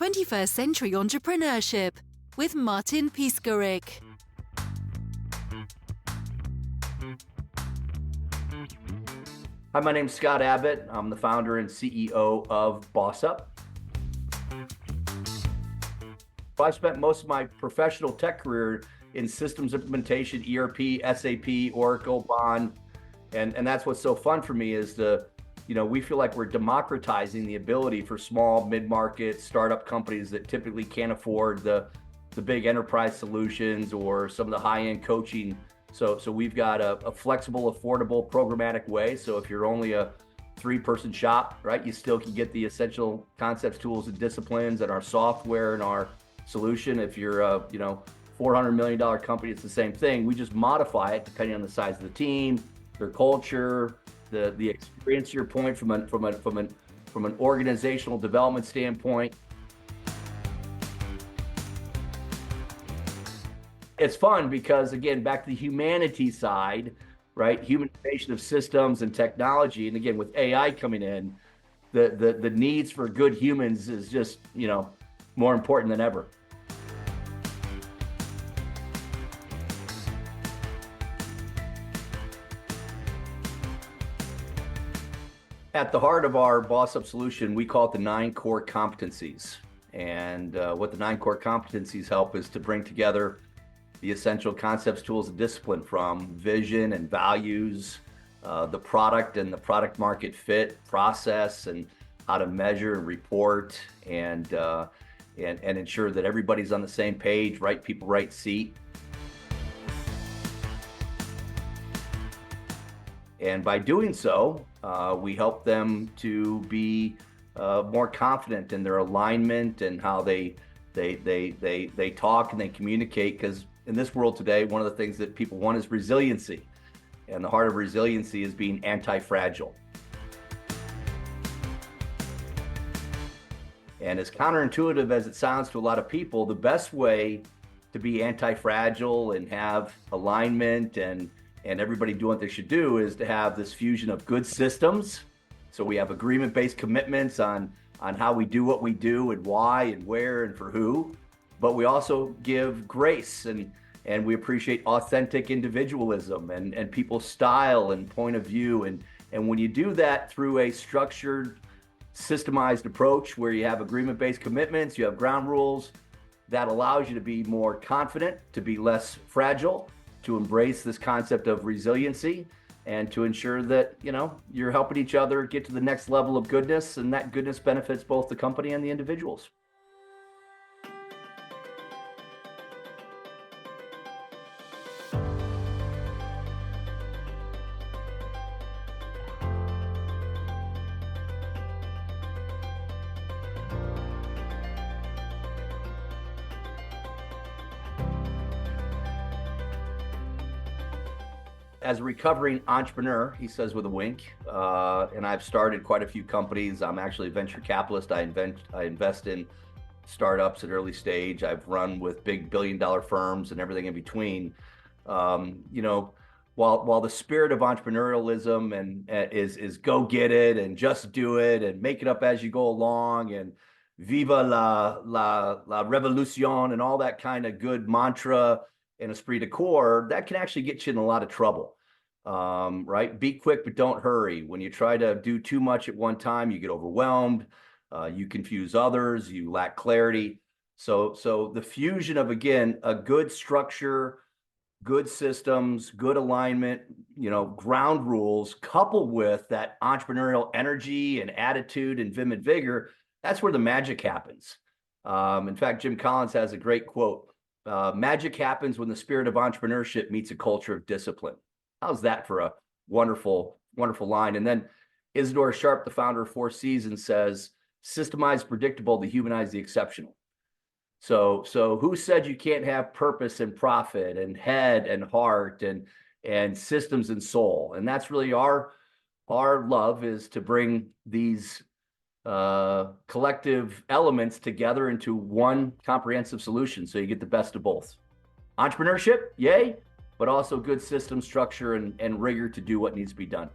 21st Century Entrepreneurship with Martin Piskarik. Hi, my name's Scott Abbott. I'm the founder and CEO of BOS-UP. I spent most of my professional tech career in systems implementation, ERP, SAP, Oracle, Bond, and that's what's so fun for me is we feel like we're democratizing the ability for small, mid-market, startup companies that typically can't afford the big enterprise solutions or some of the high-end coaching. So we've got a flexible, affordable, programmatic way. So if you're only a 3-person shop, right, you still can get the essential concepts, tools, and disciplines and our software and our solution. If you're a $400 million company, it's the same thing. We just modify it depending on the size of the team, their culture, the experience to your point from an organizational development standpoint. It's fun because, again, back to the humanity side, right? Humanization of systems and technology. And again, with AI coming in, the needs for good humans is just, more important than ever. At the heart of our BOS-UP solution, we call it the 9 core competencies. And what the 9 core competencies help is to bring together the essential concepts, tools, and discipline from vision and values, the product and the product market fit, process, and how to measure and report, and ensure that everybody's on the same page, right people, right seat. And by doing so, we help them to be more confident in their alignment and how they talk and they communicate. Because in this world today, one of the things that people want is resiliency. And the heart of resiliency is being anti-fragile. And as counterintuitive as it sounds to a lot of people, the best way to be anti-fragile and have alignment and everybody doing what they should do is to have this fusion of good systems. So we have agreement-based commitments on how we do what we do and why and where and for who. But we also give grace and we appreciate authentic individualism and people's style and point of view. And when you do that through a structured, systemized approach where you have agreement-based commitments, you have ground rules, that allows you to be more confident, to be less fragile, to embrace this concept of resiliency, and to ensure that, you're helping each other get to the next level of goodness, and that goodness benefits both the company and the individuals. As a recovering entrepreneur, he says with a wink, and I've started quite a few companies. I'm actually a venture capitalist. I invest in startups at early stage. I've run with big billion-dollar firms and everything in between. While the spirit of entrepreneurialism and is go get it and just do it and make it up as you go along and viva la revolution and all that kind of good mantra and esprit de corps, that can actually get you in a lot of trouble, right? Be quick, but don't hurry. When you try to do too much at one time, you get overwhelmed, you confuse others, you lack clarity. So the fusion of, again, a good structure, good systems, good alignment, ground rules, coupled with that entrepreneurial energy and attitude and vim and vigor, that's where the magic happens. In fact, Jim Collins has a great quote. Magic happens when the spirit of entrepreneurship meets a culture of discipline. How's that for a wonderful, wonderful line? And then Isidore Sharp, the founder of Four Seasons, says, systemize predictable to humanize the exceptional. So who said you can't have purpose and profit and head and heart and systems and soul? And that's really our love, is to bring these collective elements together into one comprehensive solution, so you get the best of both. Entrepreneurship, yay, but also good system structure and rigor to do what needs to be done.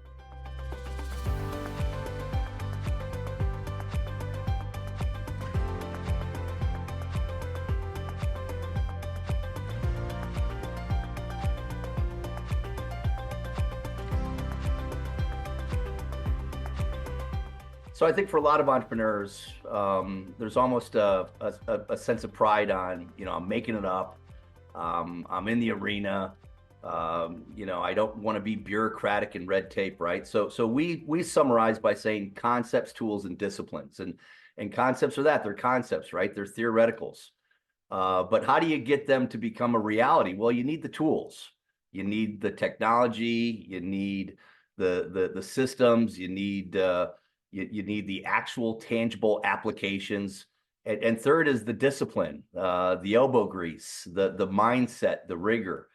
So I think for a lot of entrepreneurs, there's almost a sense of pride on, I'm making it up. I'm in the arena. I don't want to be bureaucratic and red tape, right? So we summarize by saying concepts, tools, and disciplines. And concepts are that. They're concepts, right? They're theoreticals. But how do you get them to become a reality? Well, you need the tools. You need the technology. You need the systems. You need you need the actual tangible applications. And third is the discipline, the elbow grease, the mindset, the rigor.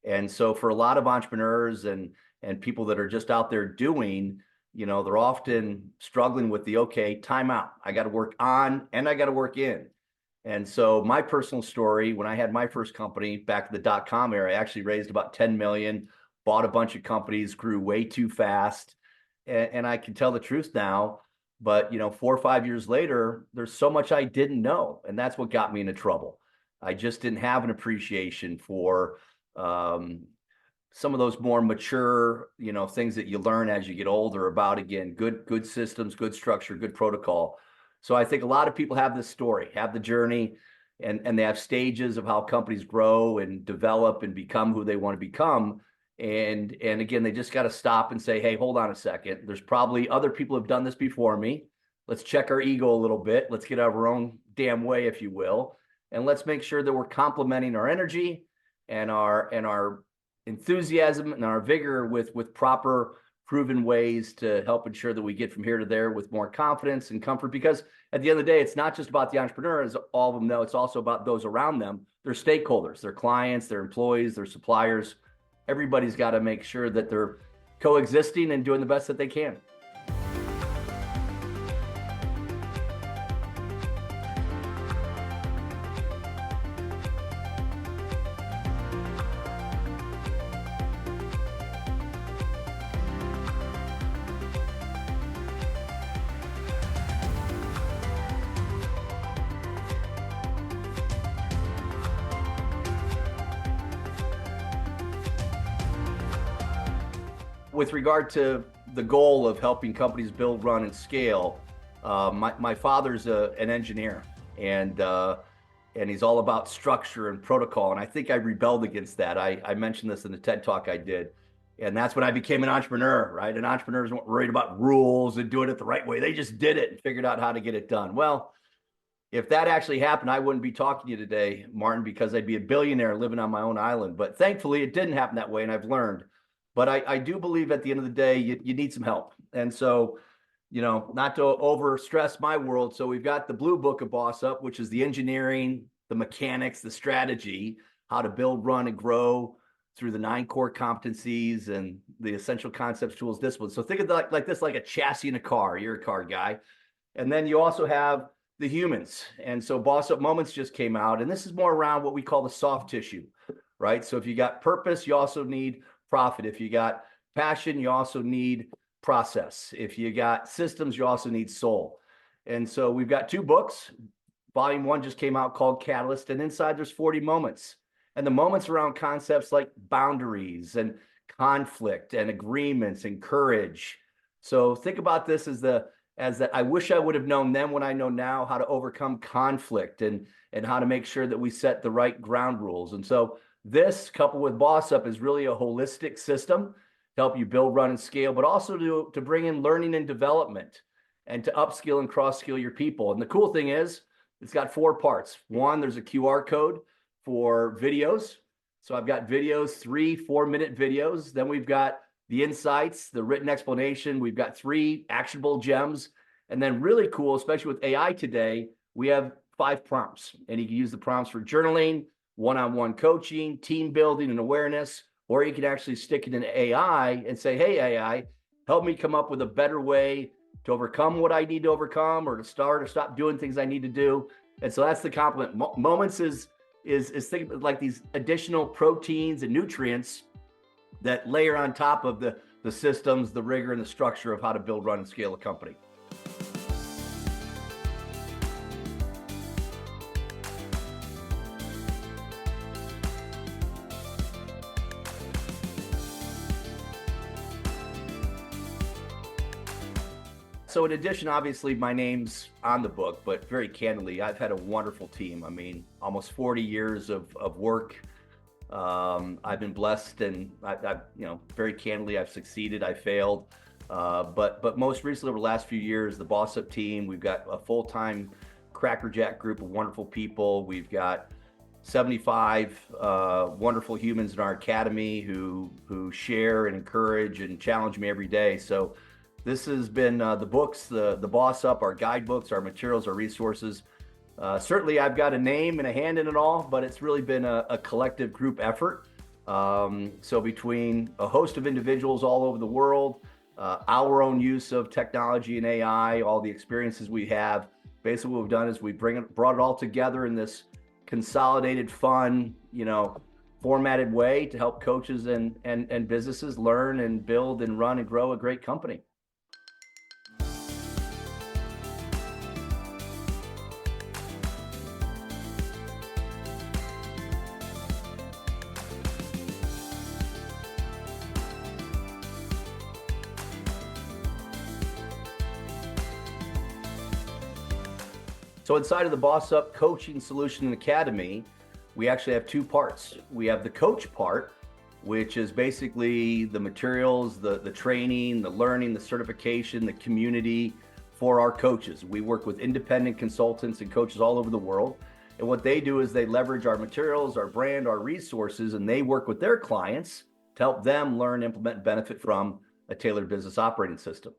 And so for a lot of entrepreneurs and people that are just out there doing, they're often struggling with the, okay, time out. I got to work on and I got to work in. And so my personal story, when I had my first company back in the dot-com era, I actually raised about 10 million, bought a bunch of companies, grew way too fast. And I can tell the truth now, but 4 or 5 years later, there's so much I didn't know. And that's what got me into trouble. I just didn't have an appreciation for some of those more mature, things that you learn as you get older about, again, good systems, good structure, good protocol. So I think a lot of people have this story, have the journey, and they have stages of how companies grow and develop and become who they want to become. And again, they just got to stop and say, hey, hold on a second. There's probably other people who have done this before me. Let's check our ego a little bit. Let's get out of our own damn way, if you will. And let's make sure that we're complementing our energy and our enthusiasm and our vigor with proper proven ways to help ensure that we get from here to there with more confidence and comfort. Because at the end of the day, it's not just about the entrepreneur, as all of them know, it's also about those around them, their stakeholders, their clients, their employees, their suppliers. Everybody's got to make sure that they're coexisting and doing the best that they can. With regard to the goal of helping companies build, run, and scale, my father's an engineer, and he's all about structure and protocol. And I think I rebelled against that. I mentioned this in the TED Talk I did, and that's when I became an entrepreneur, right? And entrepreneurs weren't worried about rules and doing it the right way. They just did it and figured out how to get it done. Well, if that actually happened, I wouldn't be talking to you today, Martin, because I'd be a billionaire living on my own island. But thankfully, it didn't happen that way, and I've learned. But I do believe at the end of the day, you need some help. And so, not to over stress my world. So we've got the blue book of BOS-UP, which is the engineering, the mechanics, the strategy, how to build, run, and grow through the 9 core competencies and the essential concepts, tools, disciplines. So think of it like this, like a chassis in a car. You're a car guy. And then you also have the humans. And so BOS-UP Moments just came out. And this is more around what we call the soft tissue, right? So if you got purpose, you also need profit. If you got passion, you also need process. If you got systems, you also need soul. And so we've got 2 books. Volume 1 just came out called Catalyst, and inside there's 40 moments. And the moments around concepts like boundaries and conflict and agreements and courage. So think about this as that I wish I would have known then what I know now, how to overcome conflict and how to make sure that we set the right ground rules. And so this, coupled with BOS-UP, is really a holistic system to help you build, run, and scale, but also to bring in learning and development and to upskill and cross-skill your people. And the cool thing is, it's got 4 parts. 1, there's a QR code for videos. So I've got videos, 3 4-minute videos. Then we've got the insights, the written explanation. We've got 3 actionable gems. And then really cool, especially with AI today, we have 5 prompts. And you can use the prompts for journaling, one-on-one coaching, team building, and awareness, or you can actually stick it in AI and say, hey, AI, help me come up with a better way to overcome what I need to overcome, or to start or stop doing things I need to do. And so that's the compliment. Moments is think like these additional proteins and nutrients that layer on top of the systems, the rigor, and the structure of how to build, run, and scale a company. So in addition, obviously my name's on the book, but very candidly, I've had a wonderful team. I mean, almost 40 years of work. I've been blessed, and I've very candidly, I've succeeded, I failed. But most recently, over the last few years, the BOS-UP team, we've got a full-time crackerjack group of wonderful people. We've got 75 wonderful humans in our academy who share and encourage and challenge me every day. So this has been the books, the BOS-UP, our guidebooks, our materials, our resources. Certainly I've got a name and a hand in it all, but it's really been a collective group effort. So between a host of individuals all over the world, our own use of technology and AI, all the experiences we have, basically what we've done is we brought it all together in this consolidated, fun, formatted way to help coaches and businesses learn and build and run and grow a great company. So inside of the BOS-UP Coaching Solution Academy, we actually have two parts. We have the coach part, which is basically the materials, the training, the learning, the certification, the community for our coaches. We work with independent consultants and coaches all over the world. And what they do is they leverage our materials, our brand, our resources, and they work with their clients to help them learn, implement, and benefit from a tailored business operating system.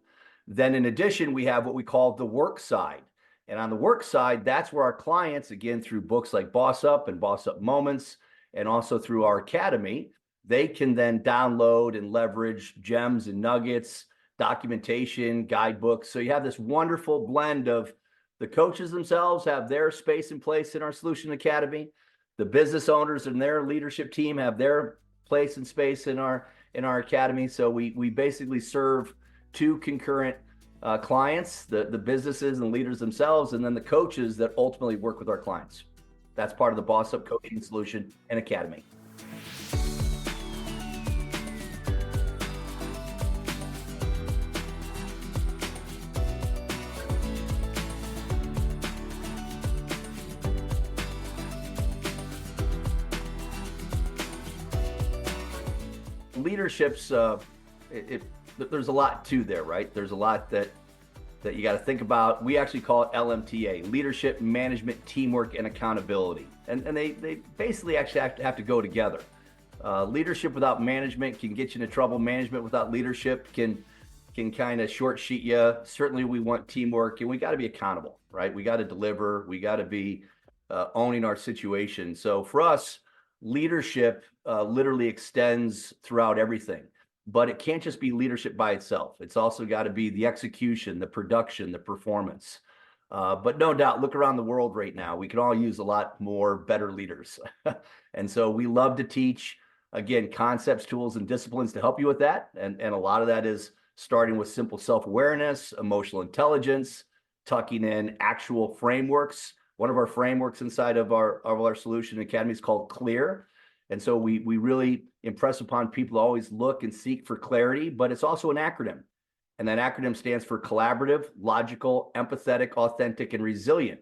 Then in addition, we have what we call the work side. And on the work side, that's where our clients, again, through books like BOS-UP and BOS-UP Moments, and also through our academy, they can then download and leverage gems and nuggets, documentation, guidebooks. So you have this wonderful blend of the coaches themselves have their space and place in our Solution Academy. The business owners and their leadership team have their place and space in our academy. So we basically serve two concurrent clients, the businesses and leaders themselves, and then the coaches that ultimately work with our clients. That's part of the BOS-UP Coaching Solution and Academy. Leadership's there's a lot to there, right? There's a lot that you got to think about. We actually call it LMTA, leadership, management, teamwork, and accountability. And they basically actually have to go together. Leadership without management can get you into trouble. Management without leadership can kind of short sheet you. Certainly we want teamwork, and we got to be accountable, right? We got to deliver. We got to be owning our situation. So for us, leadership literally extends throughout everything. But it can't just be leadership by itself. It's also got to be the execution, the production, the performance. But no doubt, look around the world right now. We can all use a lot more better leaders. And so we love to teach, again, concepts, tools, and disciplines to help you with that. And a lot of that is starting with simple self-awareness, emotional intelligence, tucking in actual frameworks. One of our frameworks inside of our Solution Academy is called CLEAR. And so we really impress upon people to always look and seek for clarity, but it's also an acronym. And that acronym stands for collaborative, logical, empathetic, authentic, and resilient.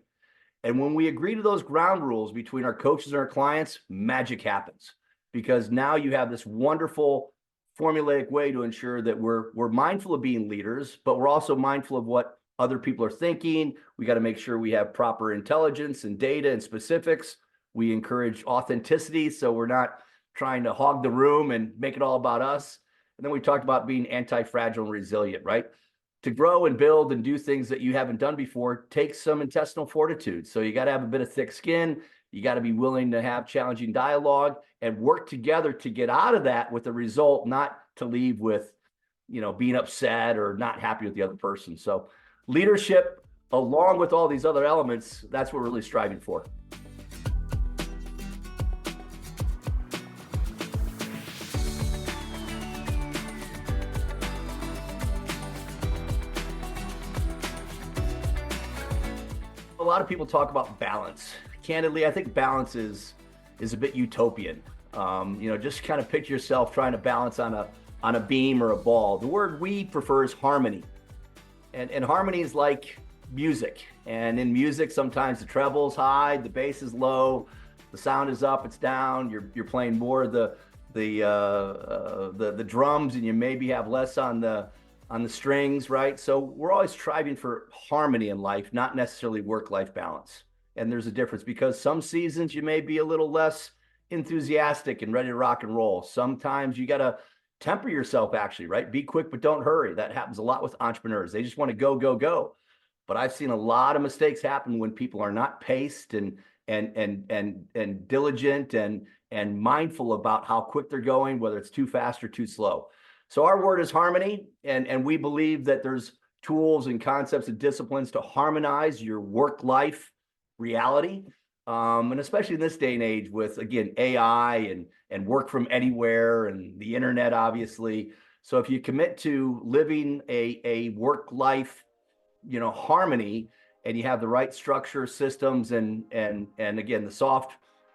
And when we agree to those ground rules between our coaches and our clients, magic happens. Because now you have this wonderful formulaic way to ensure that we're mindful of being leaders, but we're also mindful of what other people are thinking. We got to make sure we have proper intelligence and data and specifics. We encourage authenticity, so we're not trying to hog the room and make it all about us. And then we talked about being anti-fragile and resilient, right? To grow and build and do things that you haven't done before takes some intestinal fortitude. So you got to have a bit of thick skin. You got to be willing to have challenging dialogue and work together to get out of that with a result, not to leave with, being upset or not happy with the other person. So leadership, along with all these other elements, that's what we're really striving for. A lot of people talk about balance. Candidly, I think balance is a bit utopian. Just kind of picture yourself trying to balance on a beam or a ball. The word we prefer is harmony. And harmony is like music. And in music, sometimes the treble's high, the bass is low, the sound is up, it's down. You're playing more of the drums, and you maybe have less on the strings, right? So we're always striving for harmony in life, not necessarily work-life balance. And there's a difference, because some seasons you may be a little less enthusiastic and ready to rock and roll. Sometimes you got to temper yourself, actually, right? Be quick, but don't hurry. That happens a lot with entrepreneurs. They just want to go, go, go. But I've seen a lot of mistakes happen when people are not paced and diligent and mindful about how quick they're going, whether it's too fast or too slow. So our word is harmony, and we believe that there's tools and concepts and disciplines to harmonize your work-life reality. And especially in this day and age with, again, AI and work from anywhere and the internet, obviously. So if you commit to living a work-life, harmony, and you have the right structure, systems, and again, the soft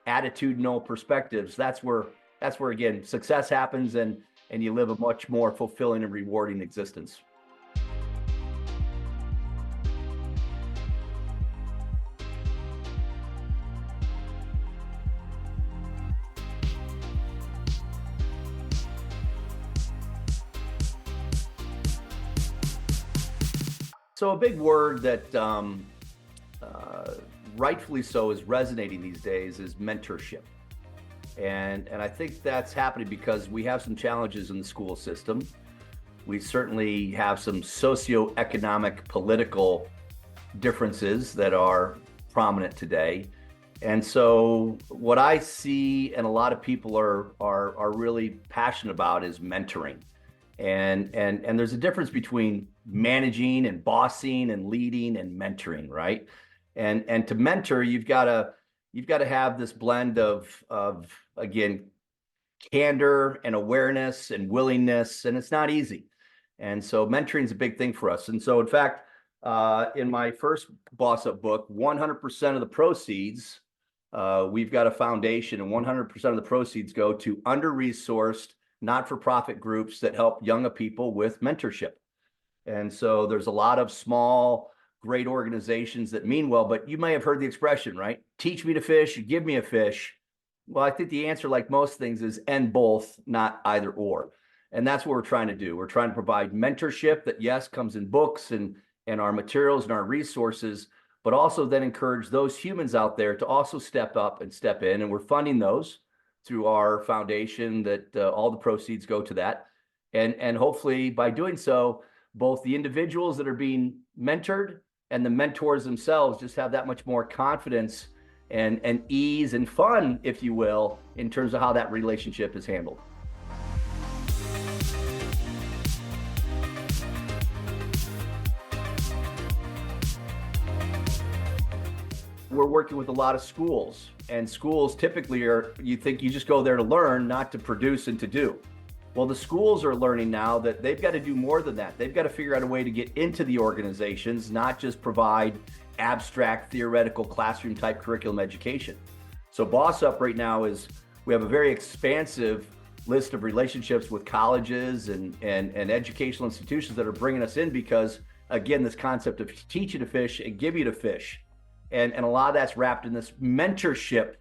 attitudinal perspectives, that's where again, success happens, and you live a much more fulfilling and rewarding existence. So a big word that rightfully so is resonating these days is mentorship. And I think that's happening because we have some challenges in the school system. We certainly have some socioeconomic, political differences that are prominent today. And so what I see and a lot of people are really passionate about is mentoring. And there's a difference between managing and bossing and leading and mentoring, right? And to mentor, you've got to have this blend of again, candor and awareness and willingness, and it's not easy. And so mentoring is a big thing for us. And so in fact, in my first Boss-Up book, 100% of the proceeds, we've got a foundation, and 100% of the proceeds go to under-resourced, not-for-profit groups that help young people with mentorship. And so there's a lot of small, great organizations that mean well, but you may have heard the expression, right? Teach me to fish, give me a fish. Well, I think the answer, like most things, is and both, not either or. And that's what we're trying to do. We're trying to provide mentorship that, yes, comes in books and our materials and our resources, but also then encourage those humans out there to also step up and step in. And we're funding those through our foundation, that all the proceeds go to that. And hopefully by doing so, both the individuals that are being mentored and the mentors themselves just have that much more confidence and ease and fun, if you will, in terms of how that relationship is handled. We're working with a lot of schools, and schools typically you think you just go there to learn, not to produce and to do. Well, the schools are learning now that they've got to do more than that. They've got to figure out a way to get into the organizations, not just provide abstract, theoretical, classroom type curriculum education. So Boss-Up right now we have a very expansive list of relationships with colleges and educational institutions that are bringing us in because, again, this concept of teach you to fish and give you to fish. And a lot of that's wrapped in this mentorship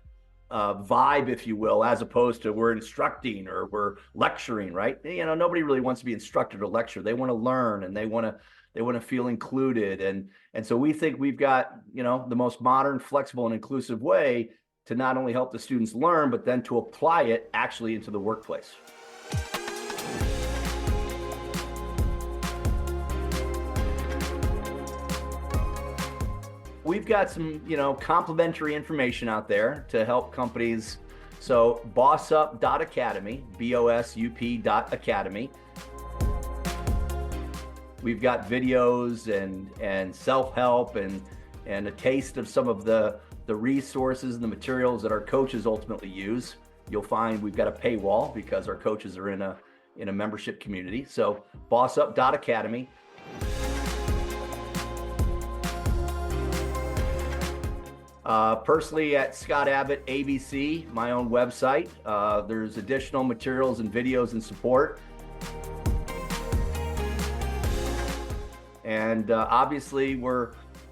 vibe, if you will, as opposed to we're instructing or we're lecturing, right? Nobody really wants to be instructed or lecture. They want to learn, and they want to feel included. And so we think we've got, the most modern, flexible, and inclusive way to not only help the students learn, but then to apply it actually into the workplace. We've got some, complimentary information out there to help companies. So bossup.academy, BOSUP.academy. We've got videos and self-help and a taste of some of the resources and the materials that our coaches ultimately use. You'll find we've got a paywall because our coaches are in a membership community. So bossup.academy. Personally at Scott Abbott ABC, my own website. There's additional materials and videos and support. And obviously, we're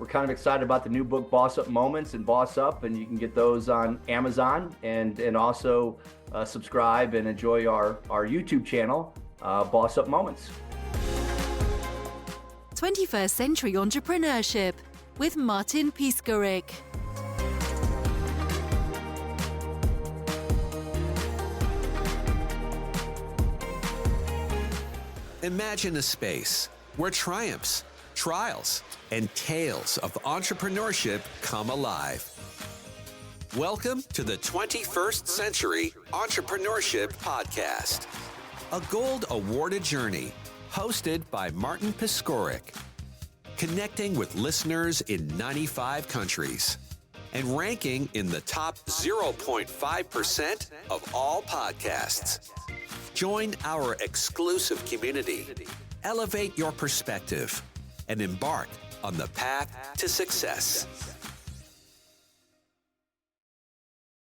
kind of excited about the new book, Boss Up Moments and Boss Up, and you can get those on Amazon and also subscribe and enjoy our YouTube channel, Boss Up Moments. 21st Century Entrepreneurship with Martin Piskarik. Imagine a space where triumphs, trials, and tales of entrepreneurship come alive. Welcome to the 21st Century Entrepreneurship Podcast, a gold awarded journey hosted by Martin Piskarik, connecting with listeners in 95 countries and ranking in the top 0.5% of all podcasts. Join our exclusive community, elevate your perspective, and embark on the path to success.